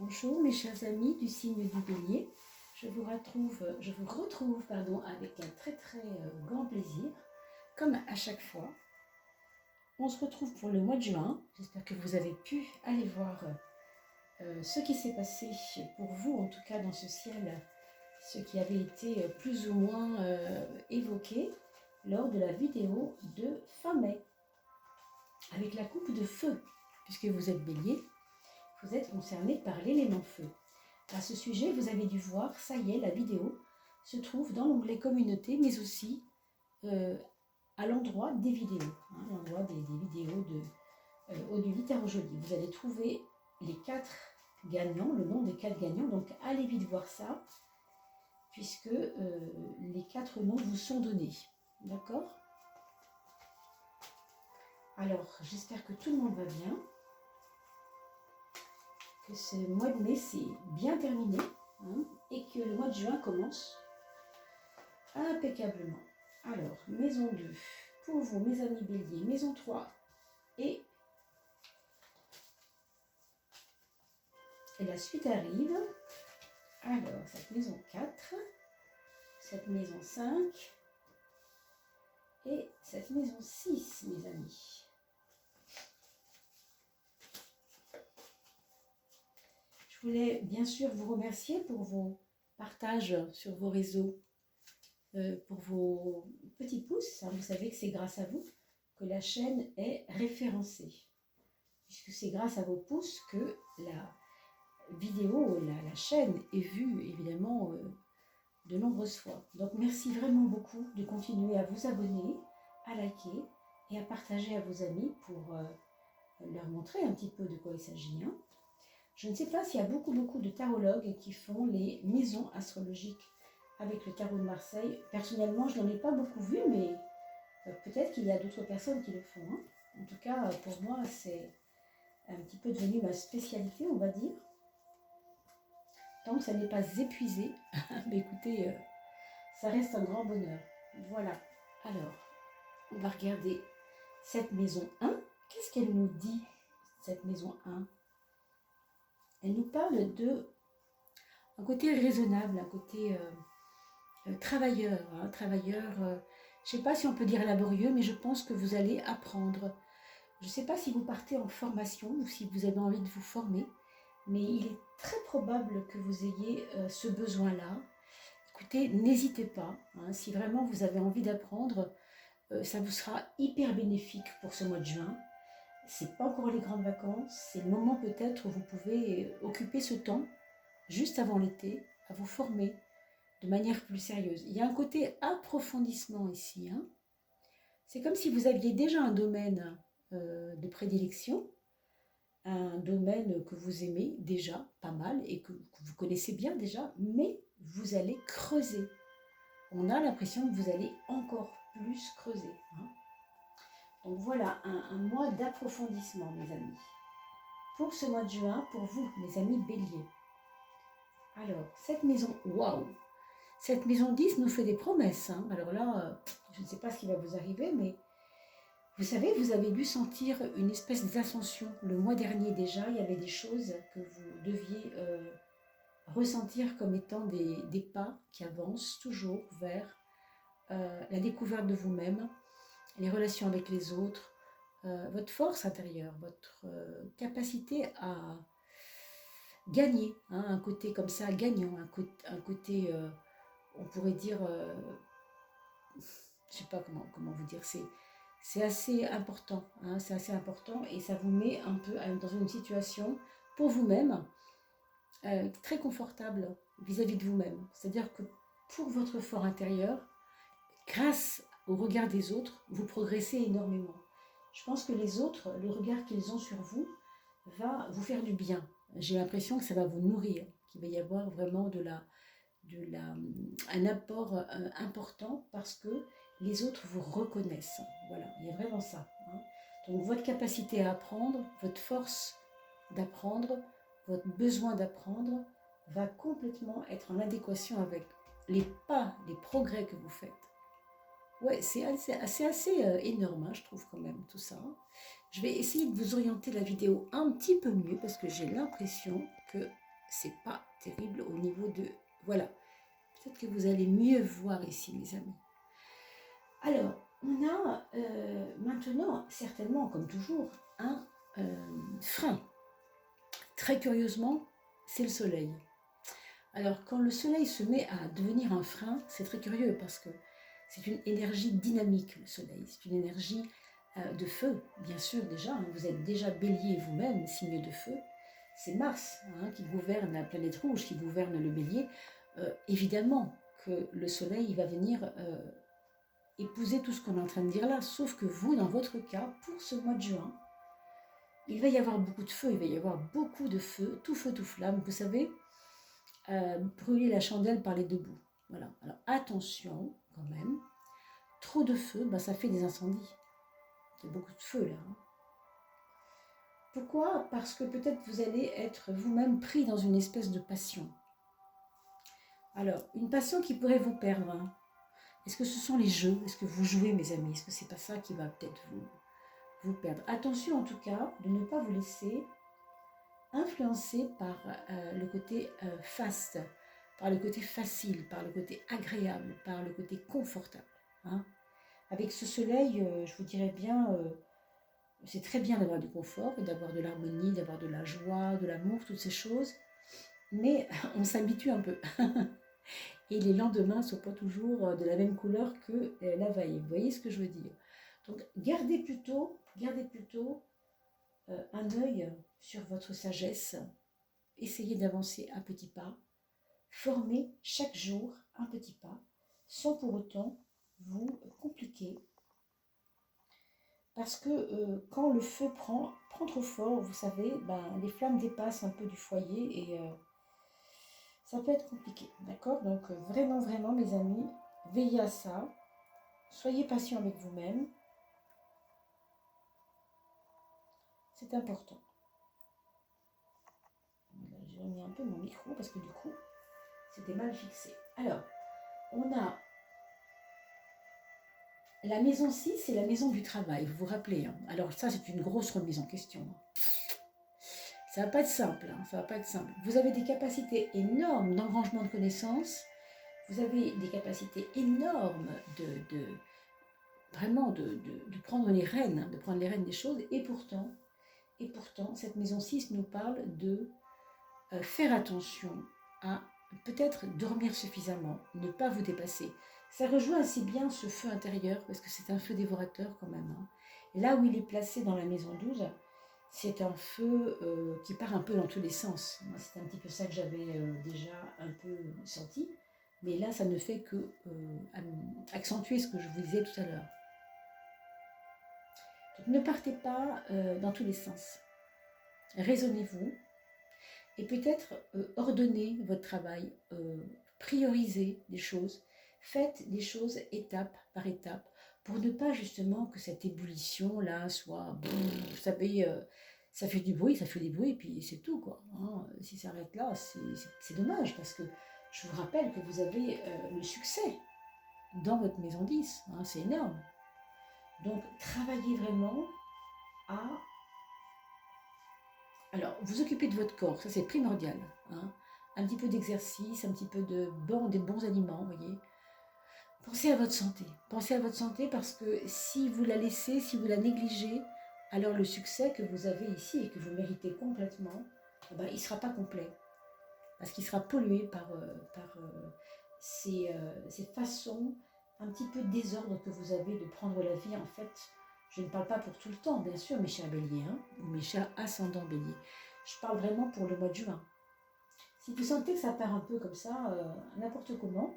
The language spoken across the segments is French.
Bonjour mes chers amis du signe du Bélier, je vous retrouve avec un très grand plaisir, comme à chaque fois. On se retrouve pour le mois de juin, j'espère que vous avez pu aller voir ce qui s'est passé pour vous, en tout cas dans ce ciel, ce qui avait été plus ou moins évoqué lors de la vidéo de fin mai, avec la coupe de feu, puisque vous êtes Bélier. Vous êtes concerné par l'élément feu. À ce sujet, vous avez dû voir, ça y est, la vidéo se trouve dans l'onglet communauté, mais aussi à l'endroit des vidéos, l'endroit des vidéos de Odile Tarot Jolie. Vous allez trouver les 4 gagnants, le nom des 4 gagnants, donc allez vite voir ça, puisque les 4 noms vous sont donnés. D'accord? Alors, j'espère que tout le monde va bien. Que ce mois de mai c'est bien terminé et que le mois de juin commence impeccablement. Alors, maison 2, pour vous mes amis Bélier, maison 3 et la suite arrive. Alors, cette maison 4, cette maison 5 et cette maison 6, mes amis. Je voulais bien sûr vous remercier pour vos partages sur vos réseaux, pour vos petits pouces. Vous savez que c'est grâce à vous que la chaîne est référencée, puisque c'est grâce à vos pouces que la vidéo, la chaîne est vue évidemment de nombreuses fois. Donc merci vraiment beaucoup de continuer à vous abonner, à liker et à partager à vos amis pour leur montrer un petit peu de quoi il s'agit. Je ne sais pas s'il y a beaucoup de tarologues qui font les maisons astrologiques avec le tarot de Marseille. Personnellement, je n'en ai pas beaucoup vu, mais peut-être qu'il y a d'autres personnes qui le font. En tout cas, pour moi, c'est un petit peu devenu ma spécialité, on va dire. Tant que ça n'est pas épuisé, mais écoutez, ça reste un grand bonheur. Voilà. Alors, on va regarder cette maison 1. Qu'est-ce qu'elle nous dit, cette maison 1 ? Elle nous parle de un côté raisonnable, un côté travailleur. Je ne sais pas si on peut dire laborieux, mais je pense que vous allez apprendre. Je ne sais pas si vous partez en formation ou si vous avez envie de vous former, mais il est très probable que vous ayez ce besoin-là. Écoutez, n'hésitez pas. Si vraiment vous avez envie d'apprendre, ça vous sera hyper bénéfique pour ce mois de juin. C'est pas encore les grandes vacances, c'est le moment peut-être où vous pouvez occuper ce temps, juste avant l'été, à vous former de manière plus sérieuse. Il y a un côté approfondissement ici. C'est comme si vous aviez déjà un domaine de prédilection, un domaine que vous aimez déjà pas mal et que vous connaissez bien déjà, mais vous allez creuser. On a l'impression que vous allez encore plus creuser. Donc voilà, un mois d'approfondissement, mes amis. Pour ce mois de juin, pour vous, mes amis Bélier. Alors, cette maison, waouh! Cette maison 10 nous fait des promesses. Alors là, je ne sais pas ce qui va vous arriver, mais vous savez, vous avez dû sentir une espèce d'ascension. Le mois dernier déjà, il y avait des choses que vous deviez ressentir comme étant des pas qui avancent toujours vers la découverte de vous-même, les relations avec les autres, votre force intérieure, votre capacité à gagner, un côté comme ça gagnant, un côté, on pourrait dire, je ne sais pas comment vous dire, c'est assez important, c'est assez important et ça vous met un peu dans une situation pour vous-même très confortable vis-à-vis de vous-même. C'est-à-dire que pour votre fort intérieur, grâce au regard des autres, vous progressez énormément. Je pense que les autres, le regard qu'ils ont sur vous, va vous faire du bien. J'ai l'impression que ça va vous nourrir, qu'il va y avoir vraiment un apport important parce que les autres vous reconnaissent. Voilà, il y a vraiment ça. Donc votre capacité à apprendre, votre force d'apprendre, votre besoin d'apprendre va complètement être en adéquation avec les pas, les progrès que vous faites. Ouais, c'est assez énorme, je trouve quand même tout ça. Je vais essayer de vous orienter la vidéo un petit peu mieux parce que j'ai l'impression que c'est pas terrible au niveau de... Voilà. Peut-être que vous allez mieux voir ici, mes amis. Alors, on a maintenant, certainement, comme toujours, un frein. Très curieusement, c'est le soleil. Alors, quand le soleil se met à devenir un frein, c'est très curieux parce que c'est une énergie dynamique, le soleil. C'est une énergie de feu, bien sûr, déjà. Hein, vous êtes déjà bélier vous-même, signe de feu. C'est Mars qui gouverne la planète rouge, qui gouverne le bélier. Évidemment que le soleil va venir épouser tout ce qu'on est en train de dire là, sauf que vous, dans votre cas, pour ce mois de juin, il va y avoir beaucoup de feu, il va y avoir beaucoup de feu, tout flamme. Vous savez, brûler la chandelle par les deux bouts. Voilà. Alors attention quand même, trop de feu, ça fait des incendies. Il y a beaucoup de feu là. Hein. Pourquoi? Parce que peut-être vous allez être vous-même pris dans une espèce de passion. Alors, une passion qui pourrait vous perdre. Hein. Est-ce que ce sont les jeux? Est-ce que vous jouez, mes amis? Est-ce que c'est pas ça qui va peut-être vous perdre? Attention en tout cas de ne pas vous laisser influencer par le côté faste, par le côté facile, par le côté agréable, par le côté confortable. Hein. Avec ce soleil, je vous dirais bien, c'est très bien d'avoir du confort, d'avoir de l'harmonie, d'avoir de la joie, de l'amour, toutes ces choses, mais on s'habitue un peu. Et les lendemains ne sont pas toujours de la même couleur que la veille. Vous voyez ce que je veux dire? Donc gardez plutôt un œil sur votre sagesse. Essayez d'avancer à petits pas. Formez chaque jour un petit pas, sans pour autant vous compliquer. Parce que quand le feu prend trop fort, vous savez, les flammes dépassent un peu du foyer et ça peut être compliqué, d'accord? Donc vraiment, mes amis, veillez à ça. Soyez patient avec vous-même. C'est important. J'ai remis un peu mon micro parce que du coup, c'était mal fixé. Alors, on a la maison 6, c'est la maison du travail, vous vous rappelez. Hein? Alors ça, c'est une grosse remise en question. Ça va pas être simple, ça va pas être simple. Vous avez des capacités énormes d'engrangement de connaissances. Vous avez des capacités énormes de prendre les rênes, des choses. Et pourtant, cette maison 6 nous parle de faire attention à peut-être dormir suffisamment, ne pas vous dépasser. Ça rejoint assez bien ce feu intérieur, parce que c'est un feu dévorateur quand même. Hein. Là où il est placé dans la maison 12, c'est un feu qui part un peu dans tous les sens. C'est un petit peu ça que j'avais déjà un peu senti. Mais là, ça ne fait que accentuer ce que je vous disais tout à l'heure. Donc ne partez pas dans tous les sens. Raisonnez-vous et peut-être ordonnez votre travail, priorisez des choses, faites des choses étape par étape pour ne pas justement que cette ébullition-là soit... vous savez, ça fait du bruit, et puis c'est tout, quoi. Hein. Si ça arrête là, c'est dommage parce que je vous rappelle que vous avez le succès dans votre maison 10, hein, c'est énorme. Donc, travaillez vraiment à... Alors, vous occupez de votre corps, ça c'est primordial. Hein. Un petit peu d'exercice, un petit peu des bons aliments, vous voyez. Pensez à votre santé. Pensez à votre santé parce que si vous la laissez, si vous la négligez, alors le succès que vous avez ici et que vous méritez complètement, il ne sera pas complet. Parce qu'il sera pollué par ces façons un petit peu désordre que vous avez de prendre la vie. En fait, je ne parle pas pour tout le temps, bien sûr, mes chers béliers, hein, ou mes chers ascendants béliers. Je parle vraiment pour le mois de juin. Si vous sentez que ça part un peu comme ça, n'importe comment,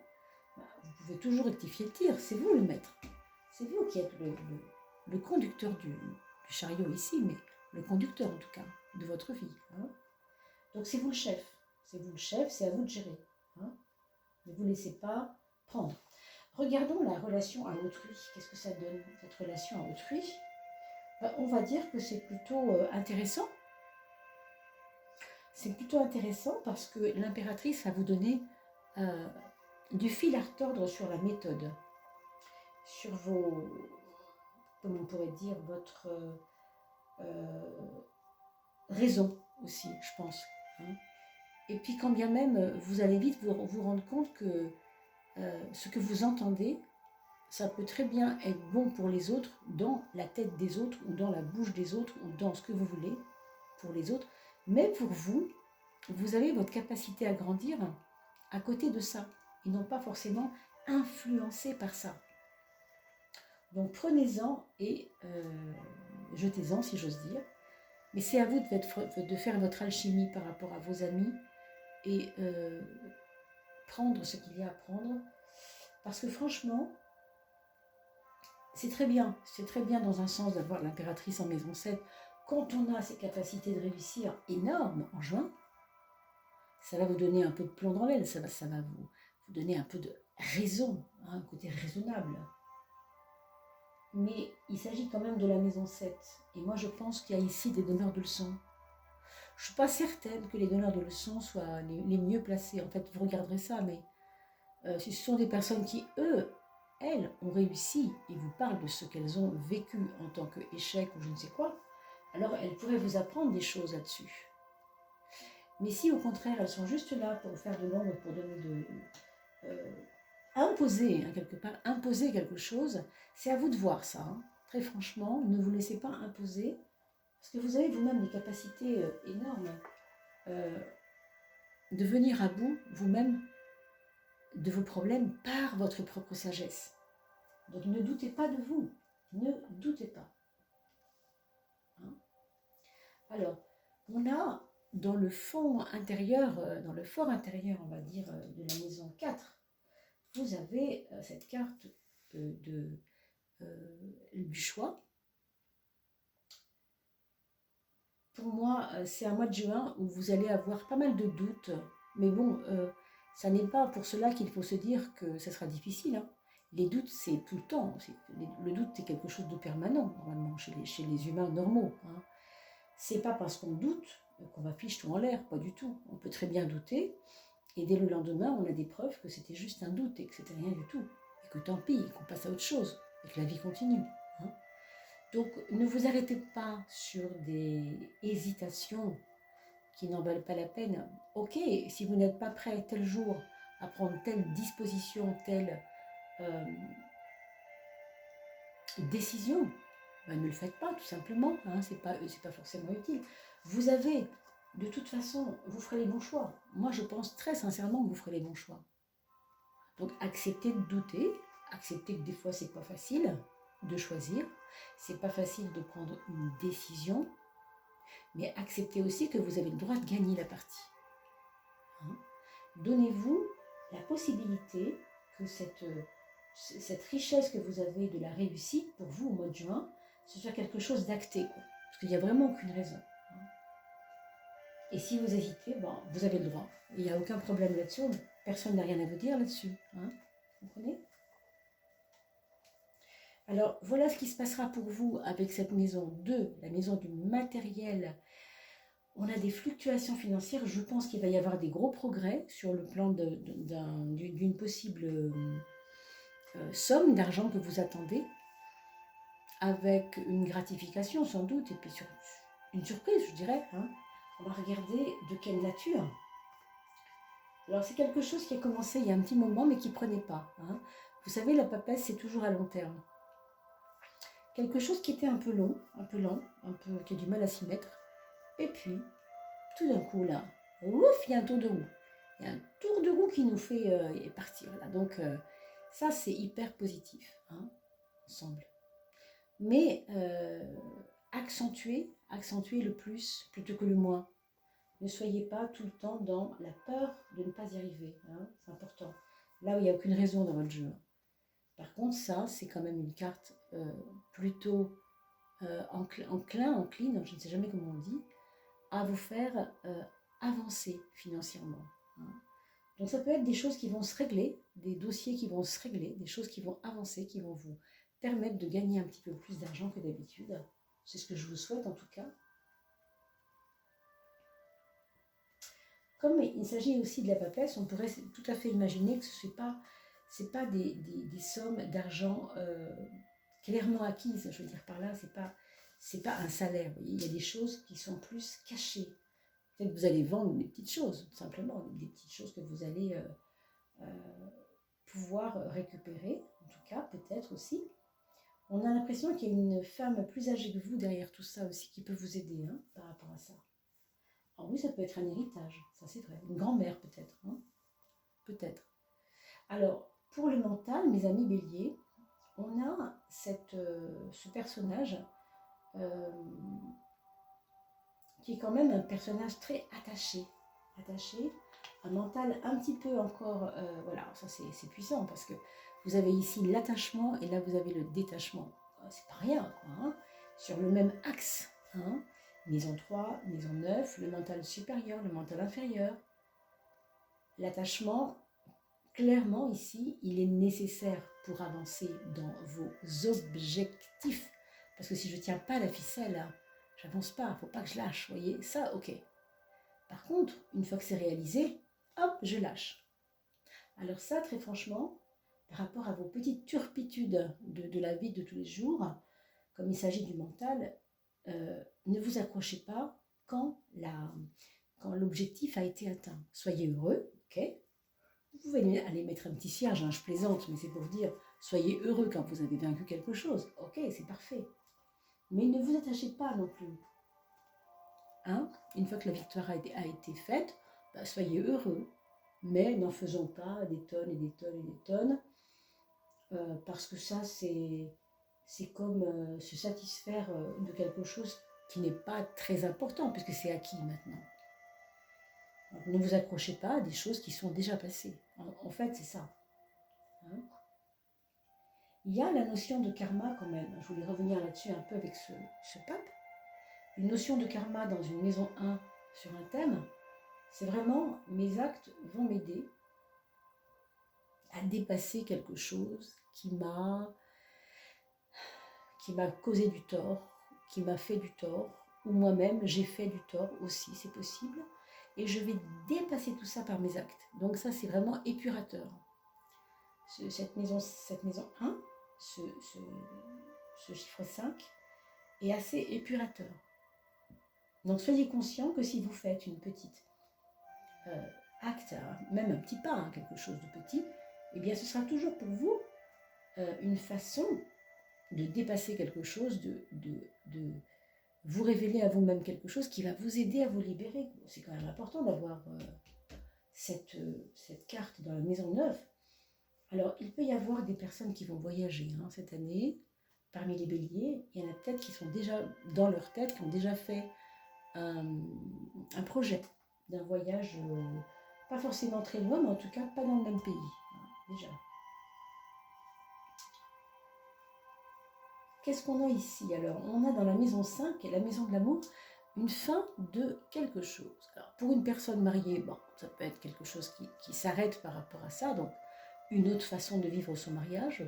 vous pouvez toujours rectifier le tir. C'est vous le maître. C'est vous qui êtes le conducteur du chariot ici, mais le conducteur en tout cas, de votre vie. Hein. Donc c'est vous le chef. C'est vous le chef, c'est à vous de gérer. Hein. Ne vous laissez pas prendre. Regardons la relation à autrui. Qu'est-ce que ça donne, cette relation à autrui? On va dire que c'est plutôt intéressant. C'est plutôt intéressant parce que l'impératrice va vous donner du fil à retordre sur la méthode, sur vos, comment on pourrait dire, votre raison aussi, je pense. Hein. Et puis quand bien même, vous allez vite vous rendre compte que ce que vous entendez, ça peut très bien être bon pour les autres, dans la tête des autres, ou dans la bouche des autres, ou dans ce que vous voulez, pour les autres. Mais pour vous, vous avez votre capacité à grandir à côté de ça, et non pas forcément influencé par ça. Donc prenez-en et jetez-en, si j'ose dire. Mais c'est à vous de faire votre alchimie par rapport à vos amis et prendre ce qu'il y a à prendre. Parce que franchement, c'est très bien dans un sens d'avoir l'impératrice en maison 7. Quand on a ces capacités de réussir énormes en juin, ça va vous donner un peu de plomb dans l'aile, ça va vous donner un peu de raison, un côté raisonnable. Mais il s'agit quand même de la maison 7. Et moi, je pense qu'il y a ici des donneurs de leçons. Je ne suis pas certaine que les donneurs de leçons soient les mieux placés. En fait, vous regarderez ça, mais ce sont des personnes qui, elles, ont réussi et vous parlent de ce qu'elles ont vécu en tant qu'échec ou je ne sais quoi, alors elles pourraient vous apprendre des choses là-dessus. Mais si au contraire, elles sont juste là pour faire de l'ombre, pour donner imposer, quelque part, imposer quelque chose, c'est à vous de voir ça. Très franchement, ne vous laissez pas imposer, parce que vous avez vous-même des capacités énormes de venir à bout, vous-même, de vos problèmes par votre propre sagesse. Donc ne doutez pas de vous, ne doutez pas. Alors, on a dans le fond intérieur, dans le fort intérieur, on va dire, de la maison 4, vous avez cette carte du choix. Pour moi, c'est un mois de juin où vous allez avoir pas mal de doutes, mais bon, ça n'est pas pour cela qu'il faut se dire que ça sera difficile. Les doutes, c'est tout le temps. Le doute, c'est quelque chose de permanent, normalement, chez les humains normaux. C'est pas parce qu'on doute qu'on va fiche tout en l'air, pas du tout. On peut très bien douter, et dès le lendemain, on a des preuves que c'était juste un doute et que c'était rien du tout. Et que tant pis, qu'on passe à autre chose, et que la vie continue. Donc, ne vous arrêtez pas sur des hésitations qui n'en valent pas la peine. Ok, si vous n'êtes pas prêt tel jour à prendre telle disposition, telle décision, ben ne le faites pas, tout simplement. C'est pas forcément utile. Vous avez, de toute façon, vous ferez les bons choix. Moi, je pense très sincèrement que vous ferez les bons choix. Donc, acceptez de douter, acceptez que des fois, c'est pas facile de choisir, c'est pas facile de prendre une décision, mais acceptez aussi que vous avez le droit de gagner la partie. Donnez-vous la possibilité que cette richesse que vous avez de la réussite pour vous au mois de juin, ce soit quelque chose d'acté, parce qu'il n'y a vraiment aucune raison. Et si vous hésitez, vous avez le droit. Il n'y a aucun problème là-dessus, personne n'a rien à vous dire là-dessus. Vous comprenez ? Alors, voilà ce qui se passera pour vous avec cette maison 2, la maison du matériel. On a des fluctuations financières. Je pense qu'il va y avoir des gros progrès sur le plan d'une possible somme d'argent que vous attendez, avec une gratification sans doute, et puis une surprise, je dirais. On va regarder de quelle nature. Alors, c'est quelque chose qui a commencé il y a un petit moment, mais qui ne prenait pas. Vous savez, la papesse, c'est toujours à long terme. Quelque chose qui était un peu long, qui a du mal à s'y mettre. Et puis, tout d'un coup, là, ouf, il y a un tour de roue. Il y a un tour de roue qui nous fait partir. Là. Donc, ça, c'est hyper positif, ensemble. Mais accentuez le plus plutôt que le moins. Ne soyez pas tout le temps dans la peur de ne pas y arriver. C'est important. Là où il n'y a aucune raison dans votre jeu. Par contre, ça, c'est quand même une carte plutôt encline, je ne sais jamais comment on dit, à vous faire avancer financièrement. Donc ça peut être des choses qui vont se régler, des dossiers qui vont se régler, des choses qui vont avancer, qui vont vous permettre de gagner un petit peu plus d'argent que d'habitude. C'est ce que je vous souhaite en tout cas. Comme il s'agit aussi de la papesse, on pourrait tout à fait imaginer que ce n'est pas des sommes d'argent clairement acquises. Je veux dire par là, c'est pas un salaire. Vous voyez, il y a des choses qui sont plus cachées, Peut-être que vous allez vendre des petites choses, tout simplement, des petites choses que vous allez pouvoir récupérer, en tout cas, peut-être aussi. On a l'impression qu'il y a une femme plus âgée que vous derrière tout ça aussi qui peut vous aider hein, par rapport à ça. Alors oui, ça peut être un héritage, ça c'est vrai. Une grand-mère peut-être, hein, peut-être. Alors, pour le mental, mes amis béliers, on a ce personnage qui est quand même un personnage très attaché, un mental un petit peu encore, voilà, ça c'est puissant parce que vous avez ici l'attachement et là vous avez le détachement. C'est pas rien, quoi, hein, sur le même axe, hein, maison 3, maison 9, le mental supérieur, le mental inférieur. L'attachement, clairement ici, il est nécessaire pour avancer dans vos objectifs. Parce que si je ne tiens pas la ficelle, j'avance pas, il ne faut pas que je lâche, vous voyez, ça, ok. Par contre, une fois que c'est réalisé, hop, je lâche. Alors ça, très franchement, par rapport à vos petites turpitudes de la vie de tous les jours, comme il s'agit du mental, ne vous accrochez pas quand l'objectif a été atteint. Soyez heureux, ok. Vous pouvez aller mettre un petit cierge, hein, je plaisante, mais c'est pour dire, soyez heureux quand vous avez vaincu quelque chose, ok, c'est parfait. Mais ne vous attachez pas non plus. Hein? Une fois que la victoire a été faite, bah, soyez heureux, mais n'en faisons pas des tonnes et des tonnes et des tonnes, parce que ça, c'est comme se satisfaire de quelque chose qui n'est pas très important, puisque c'est acquis maintenant. Donc, ne vous accrochez pas à des choses qui sont déjà passées. En fait, c'est ça. Hein? Il y a la notion de karma quand même. Je voulais revenir là-dessus un peu avec ce pape. Une notion de karma dans une maison 1 sur un thème, c'est vraiment mes actes vont m'aider à dépasser quelque chose qui m'a causé du tort, qui m'a fait du tort, ou moi-même j'ai fait du tort aussi, c'est possible. Et je vais dépasser tout ça par mes actes. Donc ça, c'est vraiment épurateur. Cette maison 1, ce chiffre 5, est assez épurateur. Donc soyez conscient que si vous faites une petite acte, même un petit pas, hein, quelque chose de petit, eh bien ce sera toujours pour vous une façon de dépasser quelque chose, de vous révéler à vous-même quelque chose qui va vous aider à vous libérer. C'est quand même important d'avoir cette carte dans la maison 9. Alors, il peut y avoir des personnes qui vont voyager hein, cette année, parmi les béliers. Il y en a peut-être qui sont déjà dans leur tête, qui ont déjà fait un projet d'un voyage, pas forcément très loin, mais en tout cas pas dans le même pays, hein, déjà. Qu'est-ce qu'on a ici alors? On a dans la maison 5, la maison de l'amour, une fin de quelque chose. Alors, pour une personne mariée, bon, ça peut être quelque chose qui s'arrête par rapport à ça, donc une autre façon de vivre son mariage,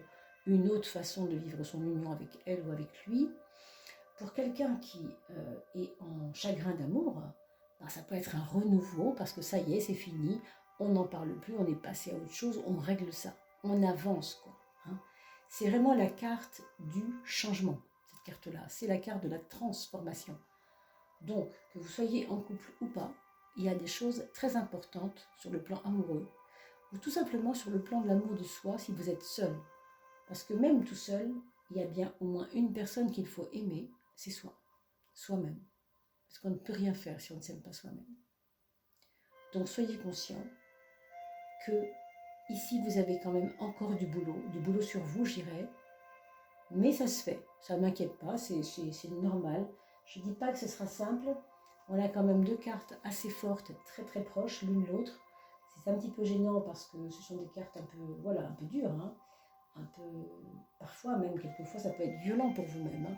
une autre façon de vivre son union avec elle ou avec lui. Pour quelqu'un qui est en chagrin d'amour, ben, ça peut être un renouveau parce que ça y est, c'est fini, on n'en parle plus, on est passé à autre chose, on règle ça, on avance quoi. Hein. C'est vraiment la carte du changement, cette carte-là, c'est la carte de la transformation. Donc, que vous soyez en couple ou pas, il y a des choses très importantes sur le plan amoureux, ou tout simplement sur le plan de l'amour de soi si vous êtes seul. Parce que même tout seul, il y a bien au moins une personne qu'il faut aimer, c'est soi-même. Parce qu'on ne peut rien faire si on ne s'aime pas soi-même. Donc soyez conscients que ici vous avez quand même encore du boulot sur vous, j'irais. Mais ça se fait, ça ne m'inquiète pas, c'est normal. Je ne dis pas que ce sera simple. On a quand même deux cartes assez fortes, très très proches l'une l'autre. C'est un petit peu gênant parce que ce sont des cartes un peu dures, hein. Un peu, parfois même, quelquefois, ça peut être violent pour vous-même. Hein.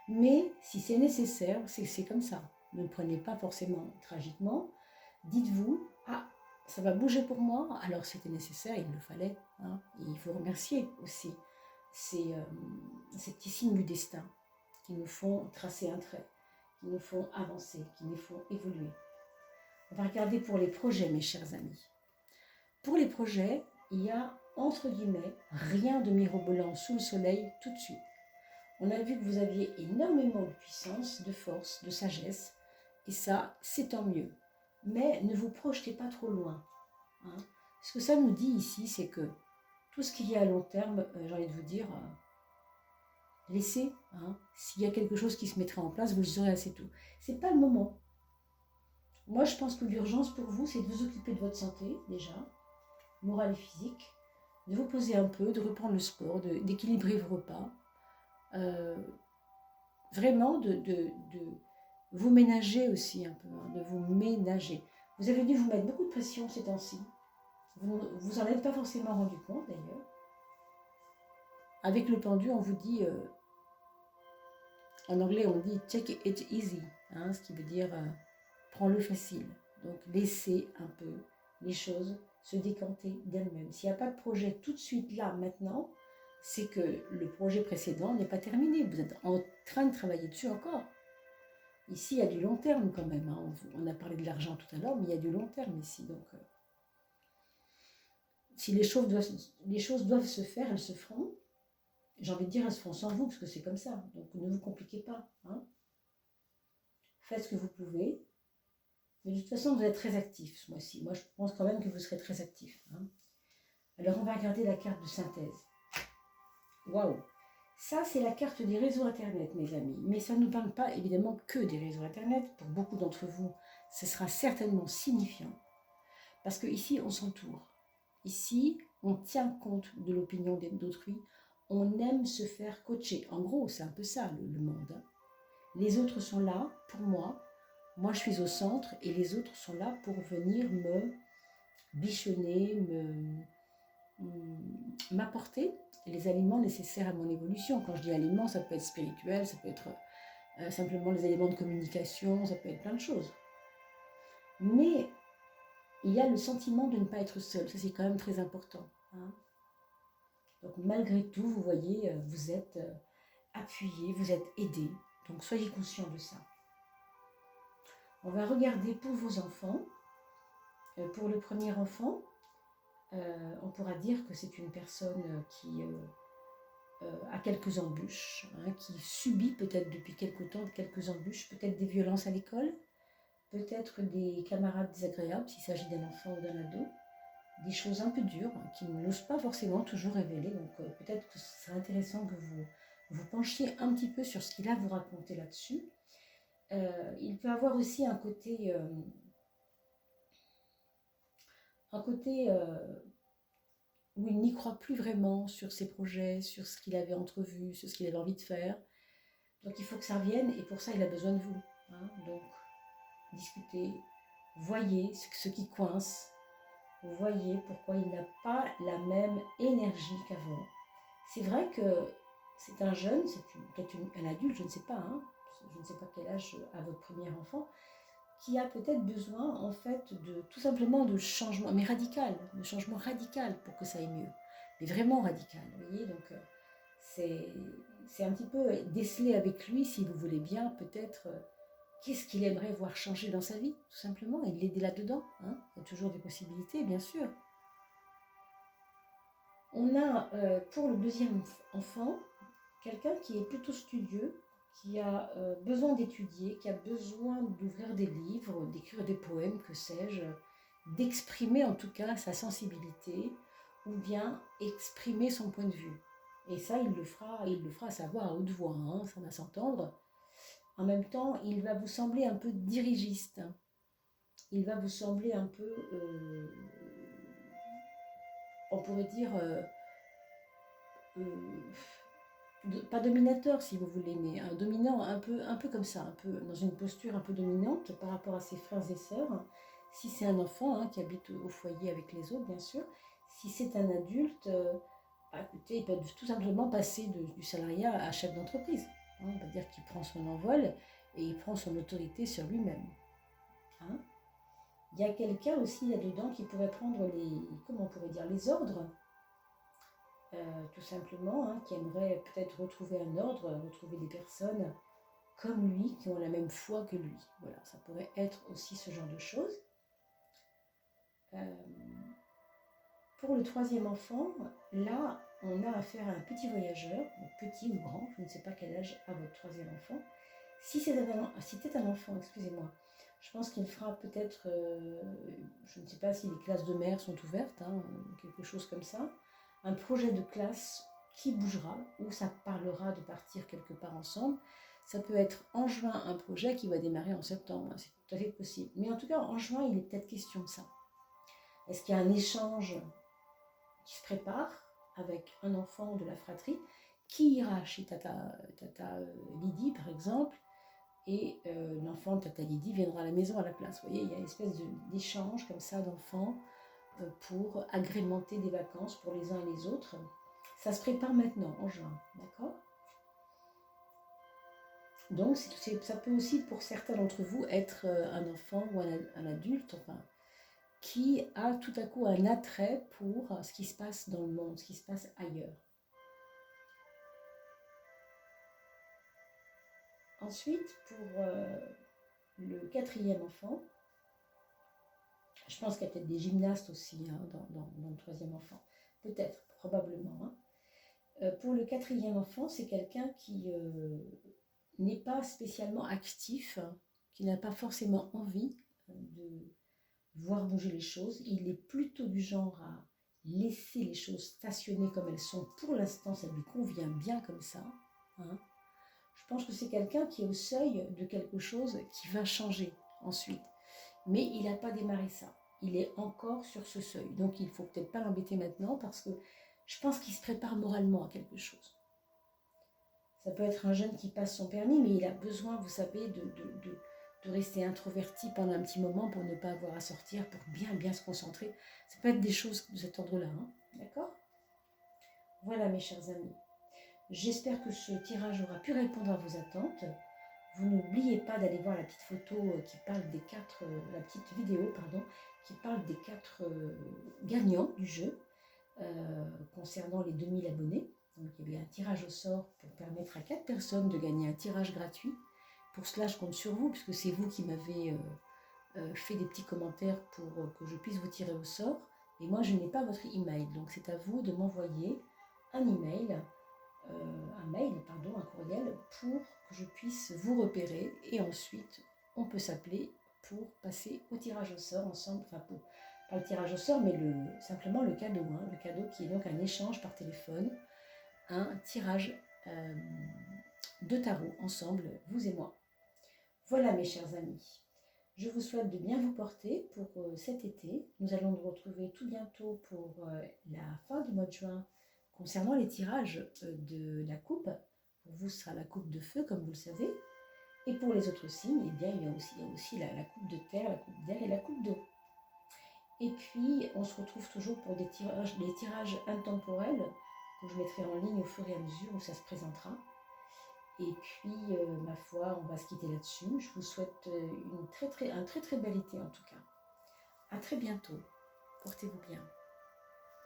Mais si c'est nécessaire, c'est comme ça. Ne le prenez pas forcément tragiquement. Dites-vous, ah, ça va bouger pour moi, alors c'était nécessaire, il le fallait. Hein. Et il faut remercier aussi ces petits signes du destin qui nous font tracer un trait, qui nous font avancer, qui nous font évoluer. On va regarder pour les projets, mes chers amis. Pour les projets, il y a, entre guillemets, rien de mirobolant sous le soleil tout de suite. On a vu que vous aviez énormément de puissance, de force, de sagesse, et ça, c'est tant mieux. mais ne vous projetez pas trop loin. Hein. Ce que ça nous dit ici, c'est que tout ce qui est à long terme, j'ai envie de vous dire, laissez. Hein. S'il y a quelque chose qui se mettra en place, vous le saurez assez tôt. Ce n'est pas le moment. Moi, je pense que l'urgence pour vous, c'est de vous occuper de votre santé, déjà, morale et physique, de vous poser un peu, de reprendre le sport, d'équilibrer vos repas, vraiment de vous ménager aussi un peu, hein, de vous ménager. Vous avez dû vous mettre beaucoup de pression ces temps-ci. Vous en êtes pas forcément rendu compte d'ailleurs. Avec le pendu, on vous dit, en anglais on dit take it easy, hein, ce qui veut dire prends-le facile. Donc laissez un peu les choses se décanter d'elles-mêmes. S'il n'y a pas de projet tout de suite là, maintenant, c'est que le projet précédent n'est pas terminé. Vous êtes en train de travailler dessus encore. Ici, il y a du long terme quand même. Hein. On a parlé de l'argent tout à l'heure, mais il y a du long terme ici. Donc, si les choses doivent se faire, elles se feront. J'ai envie de dire, elles se feront sans vous, parce que c'est comme ça. Donc, ne vous compliquez pas. Hein. Faites ce que vous pouvez. Mais de toute façon, vous êtes très actif ce mois-ci. Moi, je pense quand même que vous serez très actif. Hein. Alors, on va regarder la carte de synthèse. Waouh! Ça, c'est la carte des réseaux Internet, mes amis. Mais ça ne nous parle pas, évidemment, que des réseaux Internet. Pour beaucoup d'entre vous, ce sera certainement signifiant. Parce qu'ici, on s'entoure. Ici, on tient compte de l'opinion d'autrui. On aime se faire coacher. En gros, c'est un peu ça, le monde. Hein. Les autres sont là pour moi. Moi, je suis au centre et les autres sont là pour venir me bichonner, m'apporter les aliments nécessaires à mon évolution. Quand je dis aliments, ça peut être spirituel, ça peut être simplement les éléments de communication, ça peut être plein de choses. Mais il y a le sentiment de ne pas être seul, ça c'est quand même très important. Hein. Donc malgré tout, vous voyez, vous êtes appuyé, vous êtes aidé, donc soyez conscient de ça. On va regarder pour vos enfants. Pour le premier enfant, on pourra dire que c'est une personne qui a quelques embûches, hein, qui subit peut-être depuis quelque temps quelques embûches, peut-être des violences à l'école, peut-être des camarades désagréables s'il s'agit d'un enfant ou d'un ado, des choses un peu dures hein, qui n'osent pas forcément toujours révéler. Donc peut-être que ce serait intéressant que vous penchiez un petit peu sur ce qu'il a à vous raconter là-dessus. Il peut avoir aussi un côté où il n'y croit plus vraiment sur ses projets, sur ce qu'il avait entrevu, sur ce qu'il avait envie de faire. Donc il faut que ça revienne et pour ça il a besoin de vous. Hein. Donc discutez, voyez ce qui coince, voyez pourquoi il n'a pas la même énergie qu'avant. C'est vrai que c'est un jeune, c'est peut-être un adulte, je ne sais pas, hein, je ne sais pas quel âge a votre premier enfant, qui a peut-être besoin en fait de tout simplement de changement, mais radical, de changement radical pour que ça aille mieux, mais vraiment radical, vous voyez, donc c'est un petit peu déceler avec lui, si vous voulez bien, peut-être qu'est-ce qu'il aimerait voir changer dans sa vie, tout simplement, et l'aider là-dedans, hein. Il y a toujours des possibilités, bien sûr. On a pour le deuxième enfant, quelqu'un qui est plutôt studieux, qui a besoin d'étudier, qui a besoin d'ouvrir des livres, d'écrire des poèmes, que sais-je, d'exprimer en tout cas sa sensibilité, ou bien exprimer son point de vue. Et ça, il le fera savoir à haute voix, hein, ça va s'entendre. En même temps, il va vous sembler un peu dirigiste. Il va vous sembler un peu, on pourrait dire, pas dominateur si vous voulez, mais un dominant un peu comme ça, un peu dans une posture un peu dominante par rapport à ses frères et sœurs. Si c'est un enfant hein, qui habite au foyer avec les autres, bien sûr. Si c'est un adulte, écoutez, il peut tout simplement passer du salariat à chef d'entreprise. Hein, on va dire qu'il prend son envol et il prend son autorité sur lui-même. Hein. Il y a quelqu'un aussi là-dedans qui pourrait prendre les ordres. Tout simplement, hein, qui aimerait peut-être retrouver un ordre, retrouver des personnes comme lui, qui ont la même foi que lui. Voilà, ça pourrait être aussi ce genre de choses. Pour le troisième enfant, là, on a affaire à un petit voyageur, petit ou grand, je ne sais pas quel âge a votre troisième enfant. Si c'était un enfant, excusez-moi, Je pense qu'il fera peut-être, je ne sais pas si les classes de mer sont ouvertes, hein, quelque chose comme ça, un projet de classe qui bougera, où ça parlera de partir quelque part ensemble. Ça peut être en juin un projet qui va démarrer en septembre, hein, c'est tout à fait possible. Mais en tout cas, en juin, il est peut-être question de ça. Est-ce qu'il y a un échange qui se prépare avec un enfant de la fratrie qui ira chez tata Lydie, par exemple, et l'enfant de tata Lydie viendra à la maison à la place. Vous voyez, il y a une espèce d'échange comme ça d'enfants pour agrémenter des vacances pour les uns et les autres. Ça se prépare maintenant, en juin, d'accord? Donc, ça peut aussi, pour certains d'entre vous, être un enfant ou un adulte, enfin, qui a tout à coup un attrait pour ce qui se passe dans le monde, ce qui se passe ailleurs. Ensuite, pour le quatrième enfant, je pense qu'il y a peut-être des gymnastes aussi hein, dans le troisième enfant. Peut-être, probablement. Hein. Pour le quatrième enfant, c'est quelqu'un qui n'est pas spécialement actif, hein, qui n'a pas forcément envie de voir bouger les choses. Il est plutôt du genre à laisser les choses stationner comme elles sont. Pour l'instant, ça lui convient bien comme ça. Hein. Je pense que c'est quelqu'un qui est au seuil de quelque chose qui va changer ensuite. Mais il n'a pas démarré ça. Il est encore sur ce seuil. Donc il ne faut peut-être pas l'embêter maintenant parce que je pense qu'il se prépare moralement à quelque chose. Ça peut être un jeune qui passe son permis, mais il a besoin, vous savez, de rester introverti pendant un petit moment pour ne pas avoir à sortir, pour bien se concentrer. Ça peut être des choses de cet ordre-là. Hein. D'accord ? Voilà mes chers amis. J'espère que ce tirage aura pu répondre à vos attentes. Vous n'oubliez pas d'aller voir la petite photo qui parle des 4, la petite vidéo, pardon, qui parle des 4 gagnants du jeu concernant les 2000 abonnés. Donc il y avait un tirage au sort pour permettre à 4 personnes de gagner un tirage gratuit. Pour cela, je compte sur vous, puisque c'est vous qui m'avez fait des petits commentaires pour que je puisse vous tirer au sort. Et moi, je n'ai pas votre email, donc c'est à vous de m'envoyer un email un courriel pour que je puisse vous repérer et ensuite on peut s'appeler pour passer au tirage au sort ensemble, enfin pas le tirage au sort mais simplement le cadeau, hein, le cadeau qui est donc un échange par téléphone, un tirage de tarot ensemble, vous et moi. Voilà mes chers amis, je vous souhaite de bien vous porter pour cet été. Nous allons nous retrouver tout bientôt pour la fin du mois de juin concernant les tirages de la coupe. Pour vous, ce sera la coupe de feu, comme vous le savez. Et pour les autres signes, eh bien, il y a aussi la coupe de terre, la coupe d'air et la coupe d'eau. Et puis, on se retrouve toujours pour des tirages intemporels que je mettrai en ligne au fur et à mesure où ça se présentera. Et puis, ma foi, on va se quitter là-dessus. Je vous souhaite un très très bel été en tout cas. À très bientôt. Portez-vous bien.